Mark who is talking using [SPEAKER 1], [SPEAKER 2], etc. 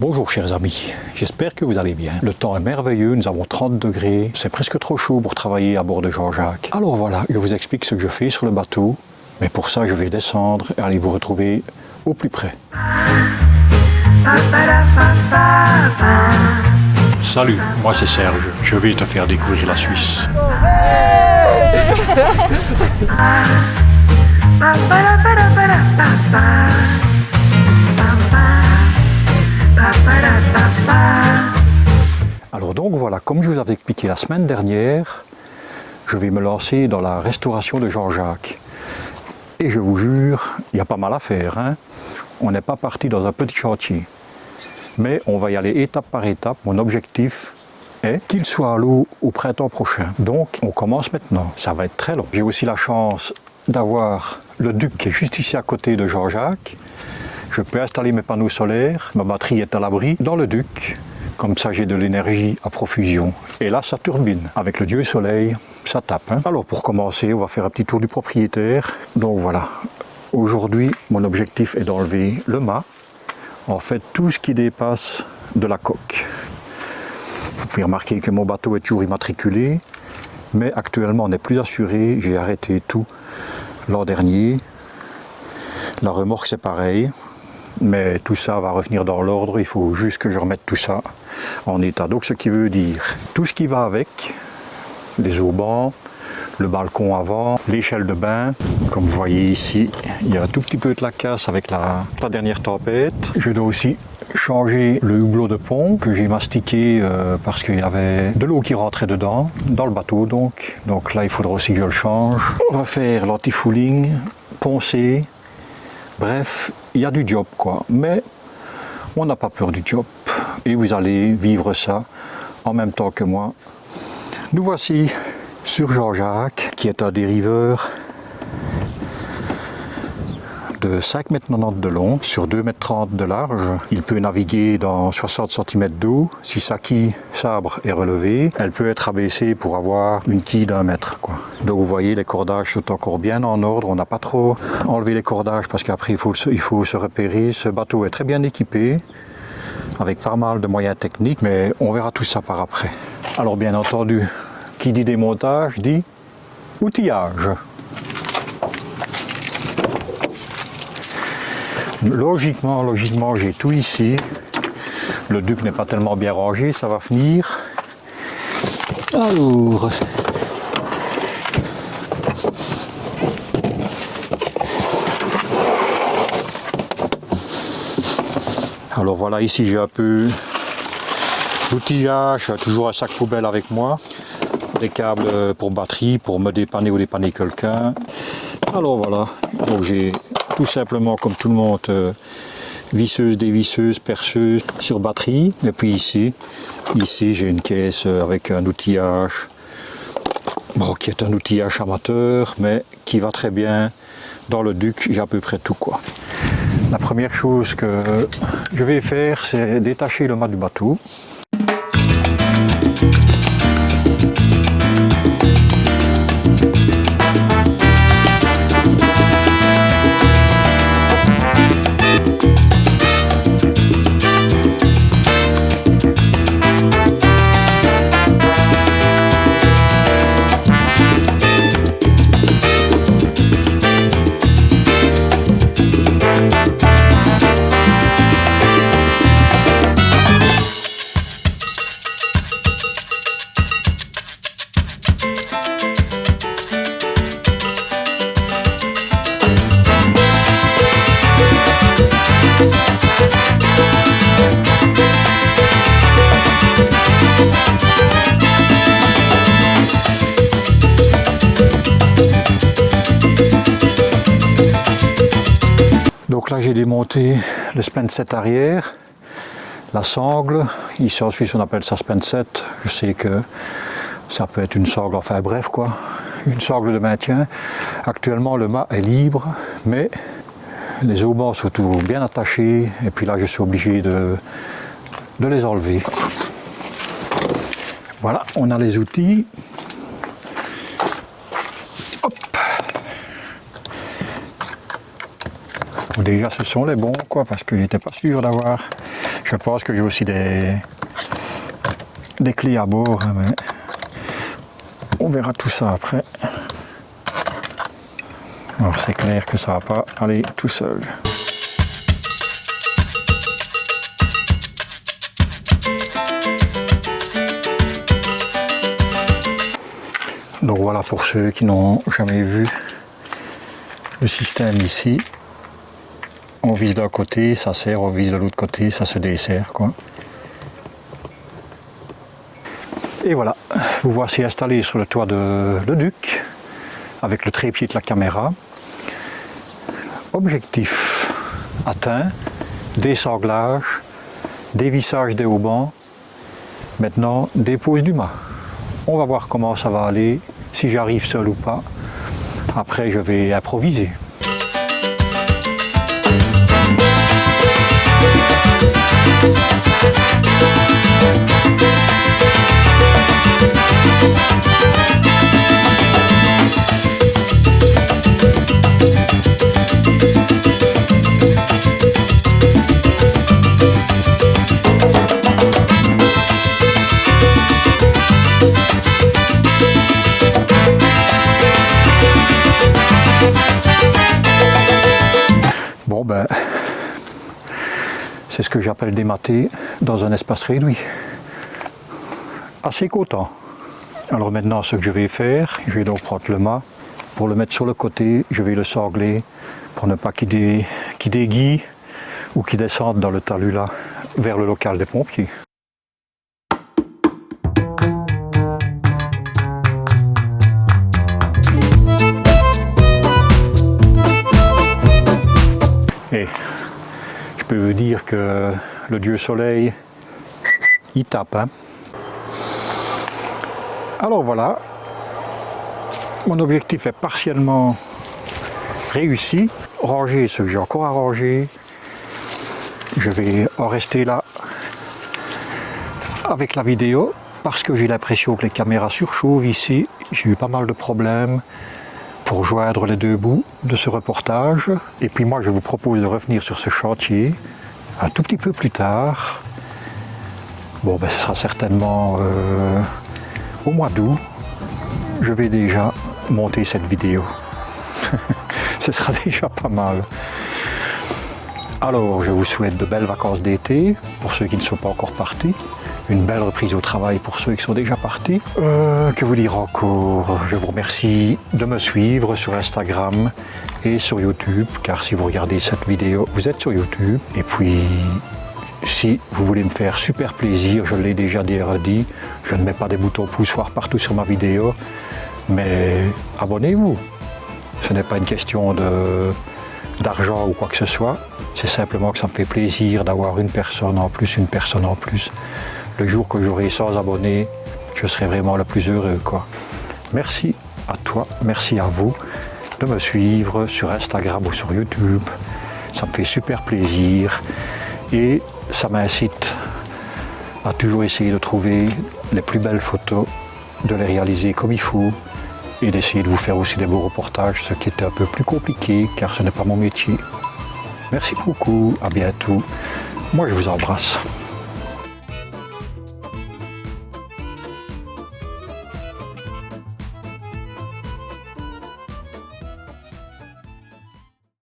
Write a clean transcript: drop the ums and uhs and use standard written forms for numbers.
[SPEAKER 1] Bonjour chers amis, j'espère que vous allez bien. Le temps est merveilleux, nous avons 30 degrés, c'est presque trop chaud pour travailler à bord de Jean-Jacques. Alors voilà, je vous explique ce que je fais sur le bateau, mais pour ça je vais descendre et aller vous retrouver au plus près. Salut, moi c'est Serge, je vais te faire découvrir la Suisse. Alors donc voilà, comme je vous avais expliqué la semaine dernière, je vais me lancer dans la restauration de Jean-Jacques. Et je vous jure, il y a pas mal à faire, hein. On n'est pas parti dans un petit chantier. Mais on va y aller étape par étape. Mon objectif est qu'il soit à l'eau au printemps prochain. Donc on commence maintenant, ça va être très long. J'ai aussi la chance d'avoir le Duc qui est juste ici à côté de Jean-Jacques. Je peux installer mes panneaux solaires, ma batterie est à l'abri dans le Duc. Comme ça j'ai de l'énergie à profusion. Et là ça turbine. Avec le dieu soleil, ça tape, hein. Alors pour commencer, on va faire un petit tour du propriétaire. Donc voilà, aujourd'hui mon objectif est d'enlever le mât. En fait tout ce qui dépasse de la coque. Vous pouvez remarquer que mon bateau est toujours immatriculé. Mais actuellement on n'est plus assuré. J'ai arrêté tout l'an dernier. La remorque c'est pareil. Mais tout ça va revenir dans l'ordre, il faut juste que je remette tout ça en état. Donc ce qui veut dire tout ce qui va avec, les aubans, le balcon avant, l'échelle de bain. Comme vous voyez ici, il y a un tout petit peu de la casse avec la dernière tempête. Je dois aussi changer le hublot de pont que j'ai mastiqué parce qu'il y avait de l'eau qui rentrait dedans, dans le bateau donc. Donc là il faudra aussi que je le change. Refaire l'anti-fouling, poncer. Bref, il y a du job quoi, mais on n'a pas peur du job et vous allez vivre ça en même temps que moi. Nous voici sur Jean-Jacques qui est un dériveur de 5,90 m de long sur 2,30 m de large. Il peut naviguer dans 60 cm d'eau. Si sa quille sabre est relevée, elle peut être abaissée pour avoir une quille d'1 mètre, quoi. Donc vous voyez, les cordages sont encore bien en ordre. On n'a pas trop enlevé les cordages parce qu'après il faut se repérer. Ce bateau est très bien équipé avec pas mal de moyens techniques, mais on verra tout ça par après. Alors bien entendu, qui dit démontage dit outillage. Logiquement, j'ai tout ici. Le Duc n'est pas tellement bien rangé, ça va finir. Alors, voilà, ici j'ai un peu d'outillage, toujours un sac poubelle avec moi, des câbles pour batterie, pour me dépanner ou dépanner quelqu'un. Alors voilà, donc j'ai tout simplement comme tout le monde visseuse, dévisseuse, perceuse sur batterie. Et puis ici j'ai une caisse avec un outillage, bon, qui est un outillage amateur mais qui va très bien dans le Duc. J'ai à peu près tout quoi. La première chose que je vais faire, c'est détacher le mât du bateau. Donc là j'ai démonté le spenset arrière, la sangle, ici en Suisse on appelle ça spenset, je sais que ça peut être une sangle, enfin bref quoi, une sangle de maintien. Actuellement le mât est libre, mais les aubans sont toujours bien attachés et puis là je suis obligé de les enlever. Voilà, on a les outils. Hop. Déjà ce sont les bons quoi, parce que j'étais pas sûr d'avoir Je pense que j'ai aussi des clés à bord, hein, mais on verra tout ça après. Alors c'est clair que ça va pas aller tout seul. Donc voilà, pour ceux qui n'ont jamais vu le système ici, on vise d'un côté, ça serre, on vise de l'autre côté, ça se desserre, quoi. Et voilà, vous voici installé sur le toit de Le Duc, avec le trépied de la caméra. Objectif atteint, dessanglage, dévissage des haubans, maintenant dépose du mât. On va voir comment ça va aller, si j'arrive seul ou pas. Après je vais improviser. Bon ben, c'est ce que j'appelle démater dans un espace réduit. Assez content. Alors maintenant, ce que je vais faire, je vais donc prendre le mât. Pour le mettre sur le côté, je vais le sangler pour ne pas qu'il déguille ou qu'il descende dans le talus là, vers le local des pompiers. Et je peux vous dire que le dieu soleil, il tape, hein. Alors voilà, mon objectif est partiellement réussi. Ranger ce que j'ai encore à ranger. Je vais en rester là avec la vidéo parce que j'ai l'impression que les caméras surchauffent ici. J'ai eu pas mal de problèmes pour joindre les deux bouts de ce reportage. Et puis moi je vous propose de revenir sur ce chantier un tout petit peu plus tard. Bon ben ce sera certainement au mois d'août. Je vais déjà monter cette vidéo. Ce sera déjà pas mal. Alors je vous souhaite de belles vacances d'été pour ceux qui ne sont pas encore partis. Une belle reprise au travail pour ceux qui sont déjà partis. Que vous dire encore? Je vous remercie de me suivre sur Instagram et sur YouTube, car si vous regardez cette vidéo, vous êtes sur YouTube. Et puis, si vous voulez me faire super plaisir, je l'ai déjà dit, je ne mets pas des boutons poussoirs partout sur ma vidéo, mais abonnez-vous. Ce n'est pas une question d'argent ou quoi que ce soit, c'est simplement que ça me fait plaisir d'avoir une personne en plus. Le jour que j'aurai 100 abonnés, je serai vraiment le plus heureux, quoi. Merci à toi, merci à vous de me suivre sur Instagram ou sur YouTube. Ça me fait super plaisir et ça m'incite à toujours essayer de trouver les plus belles photos, de les réaliser comme il faut et d'essayer de vous faire aussi des beaux reportages, ce qui est un peu plus compliqué car ce n'est pas mon métier. Merci beaucoup, à bientôt. Moi je vous embrasse.